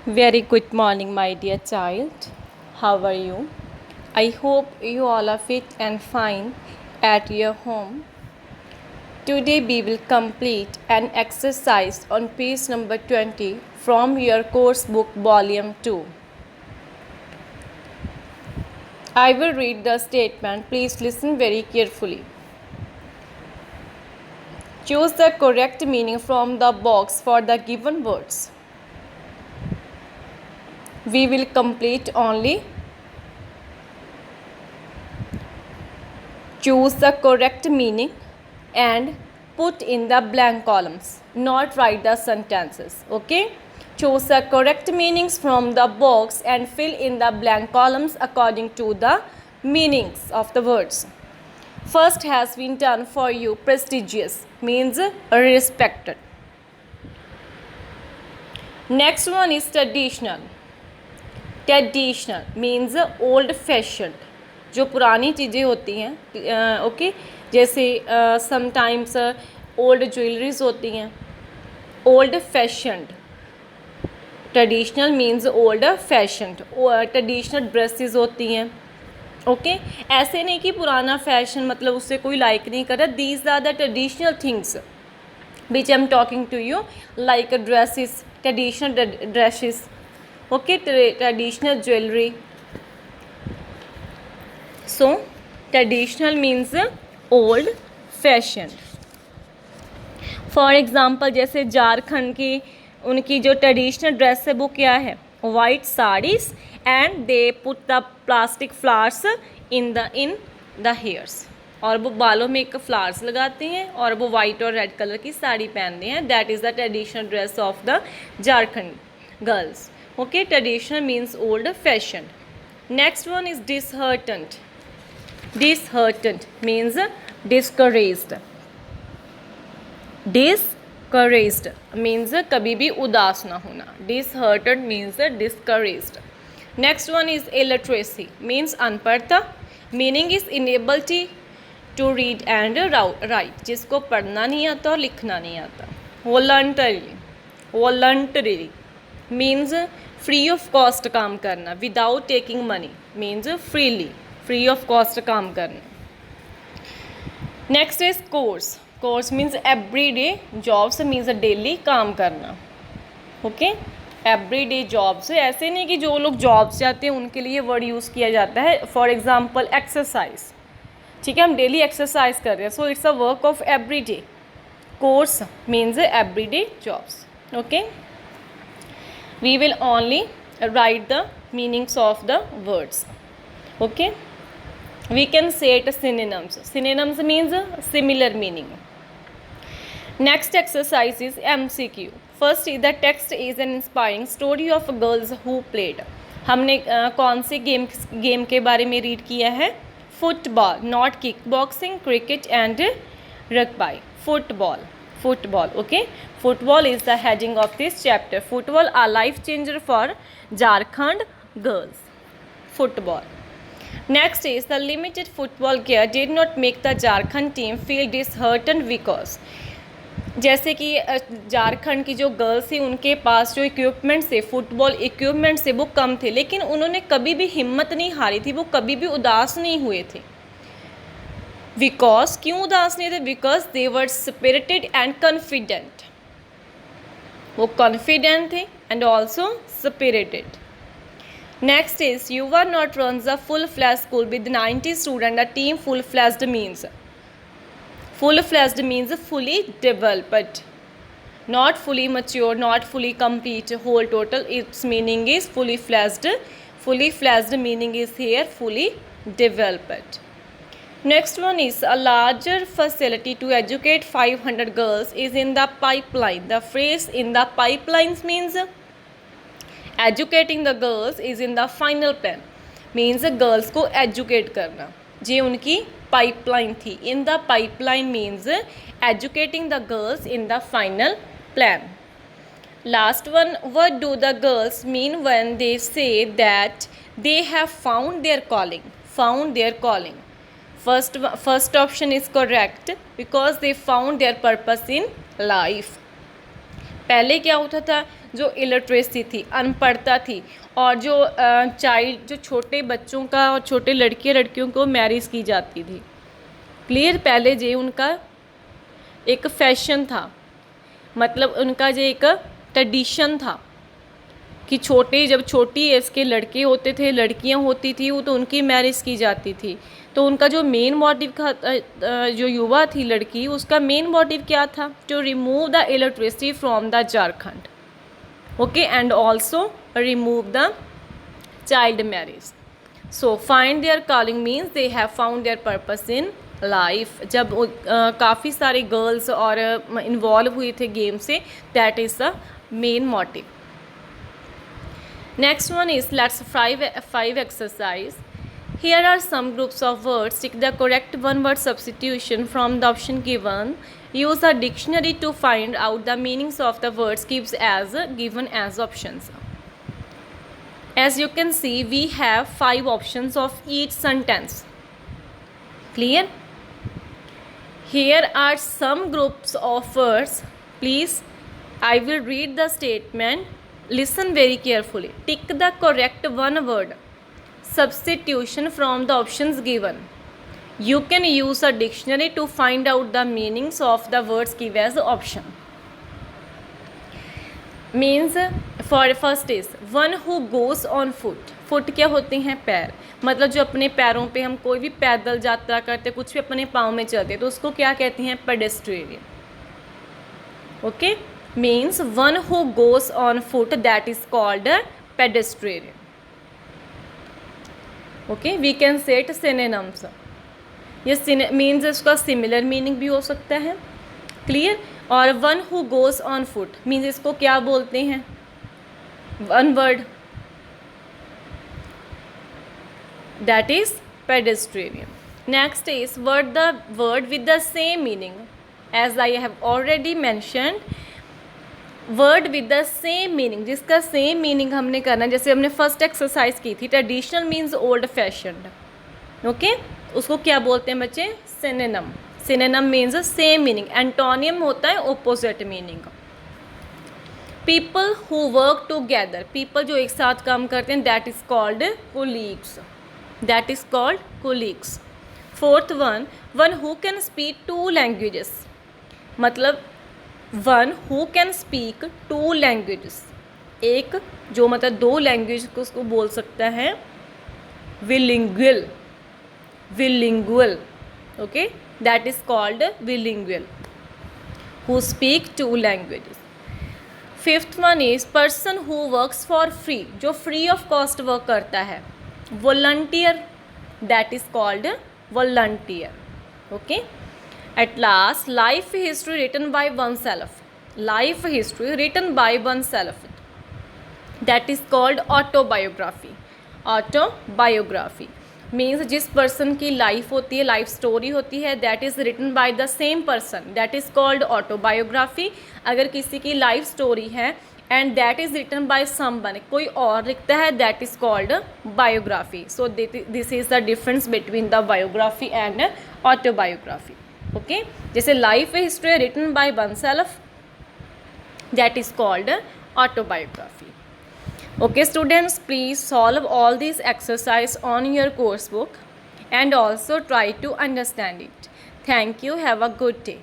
Very good morning, my dear child. How are you? I hope you all are fit and fine at your home. Today we will complete an exercise on page number 20 from your course book volume 2. I will read the statement. Please listen very carefully. Choose the correct meaning from the box for the given words. We will complete only. Choose the correct meaning and put in the blank columns, not write the sentences. Okay, choose the correct meanings from the box and fill in the blank columns according to the meanings of the words. First has been done for you. Prestigious means respected. Next one is traditional. Traditional means old fashioned, जो पुरानी चीज़ें होती हैं. Okay, जैसे sometimes old jewelleries होती हैं. Old fashioned. Traditional means old fashioned. Traditional dresses होती हैं. ओके, ऐसे नहीं कि पुराना फैशन मतलब उससे कोई लाइक नहीं कर रहा. These are the traditional things which I am talking to you, like dresses, traditional dresses. Okay, traditional jewelry. So traditional means old fashioned. For example, जैसे झारखंड की उनकी जो ट्रेडिशनल ड्रेस है वो क्या है? White saris and they put the plastic flowers in the hairs. और वो बालों में एक फ्लावर्स लगाते हैं और वो वाइट और रेड कलर की साड़ी पहनते हैं. That is the traditional dress of the Jharkhand girls. Okay, traditional means old fashioned. Next one is disheartened. Disheartened means discouraged. Discouraged means कभी भी उदास ना होना. Disheartened means discouraged. Next one is illiteracy means अनपढ़ता. Meaning is inability to read and write. जिसको पढ़ना नहीं आता और लिखना नहीं आता. Voluntarily means free of cost काम करना. Without taking money means freely, free of cost काम करना. Next is course. Course means every day. Jobs means daily काम करना. Okay, every day jobs. ऐसे नहीं कि जो लोग जॉब्स जाते हैं उनके लिए वर्ड यूज़ किया जाता है. For example exercise. ठीक है, हम डेली एक्सरसाइज कर रहे हैं, so it's a work of every day. Course means every day jobs. Okay, we will only write the meanings of the words. Okay, we can say it synonyms. Synonyms means similar meaning. Next exercise is MCQ. First is the text is an inspiring story of girls who played. हमने कौन से game के बारे में read किया है? Football, not kick boxing, cricket and rugby. Football. Okay, football is the heading of this chapter. Football a life changer for Jharkhand girls. Football. Next is the limited football gear did not make the Jharkhand team feel disheartened because. जैसे कि झारखंड की जो girls थी उनके पास जो equipments थे, football equipments थे, वो कम थे, लेकिन उन्होंने कभी भी हिम्मत नहीं हारी थी, वो कभी भी उदास नहीं हुए थे. बिकॉज, क्यों उदास नहीं थे? Because they were spirited and confident. वो कॉन्फिडेंट थे and also spirited. Next is Yuva not runs a full flash school with 90 student. A team full flashed means fully developed, not fully mature, not fully complete, whole total. Its meaning is fully fledged. Fully fledged meaning is here fully developed. Next one is a larger facility to educate 500 girls is in the pipeline. The phrase in the pipelines means educating the girls is in the final plan. Means girls को educate करना. ये उनकी pipeline थी. In the pipeline means educating the girls in the final plan. Last one, what do the girls mean when they say that they have found their calling? Found their calling. First option is correct because they found their purpose in life. पहले क्या होता था, जो illiteracy थी, अनपढ़ता थी, और जो child, जो छोटे बच्चों का और छोटे लड़कियों को मैरिज की जाती थी। क्लियर? पहले जो उनका एक फैशन था, मतलब उनका जो एक ट्रेडिशन था कि जब छोटी एज के लड़के होते थे, लड़कियां होती थी, वो तो उनकी मैरिज की जाती थी। तो उनका जो मेन मोटिव जो युवा थी लड़की, उसका मेन मोटिव क्या था? To remove the illiteracy from the Jharkhand, okay, and also remove the child marriage. So find their calling means they have found their purpose in life. जब काफ़ी सारे गर्ल्स और इन्वॉल्व हुए थे गेम से, that is the main motive. Next one is let's five exercise. Here are some groups of words. Take the correct one word substitution from the option given. Use a dictionary to find out the meanings of the words given as options. As you can see, we have 5 options of each sentence. Clear? Here are some groups of words. Please, I will read the statement. Listen very carefully. Tick the correct one word substitution from the options given. You can use a dictionary to find out the meanings of the words given as option. Means for first is one who goes on foot. Foot क्या होते हैं? पैर। मतलब जो अपने पैरों पे, हम कोई भी पैदल यात्रा करते, कुछ भी अपने पाँव में चलते, तो उसको क्या कहते हैं? Pedestrian. Okay, means one who goes on foot, that is called a pedestrian. Okay, we can say it synonyms. ये means इसका similar meaning भी हो सकता है। Clear? और one who goes on foot means इसको क्या बोलते हैं? One word, that is pedestrian. Next is the word with the same meaning. As I have already mentioned, word with the same meaning, जिसका सेम मीनिंग हमने करना, जैसे हमने first exercise की थी, traditional means old fashioned, okay, उसको क्या बोलते हैं बच्चे? Synonym. Synonym means same meaning. Antonym होता है opposite meaning. People who work together, people जो एक साथ काम करते हैं, that is called colleagues, that is called colleagues. Fourth one who can speak 2 languages, मतलब one who can speak 2 languages, एक जो मतलब 2 लैंग्वेज को उसको बोल सकता है, bilingual, bilingual, okay, that is called bilingual, who speak 2 languages. Fifth one is person who works for free, जो फ्री ऑफ कॉस्ट वर्क करता है, volunteer, that is called volunteer, okay. At last, life history written by oneself. Life history written by oneself. That is called autobiography. Autobiography means जिस person की life होती है, life story होती है, that is written by the same person. That is called autobiography. अगर किसी की life story है and that is written by someone, कोई और लिखता है, that is called biography. So this is the difference between the biography and autobiography. Okay, जैसे life history written by oneself, that is called autobiography. Okay students, please solve all this exercise on your course book and also try to understand it. Thank you, have a good day.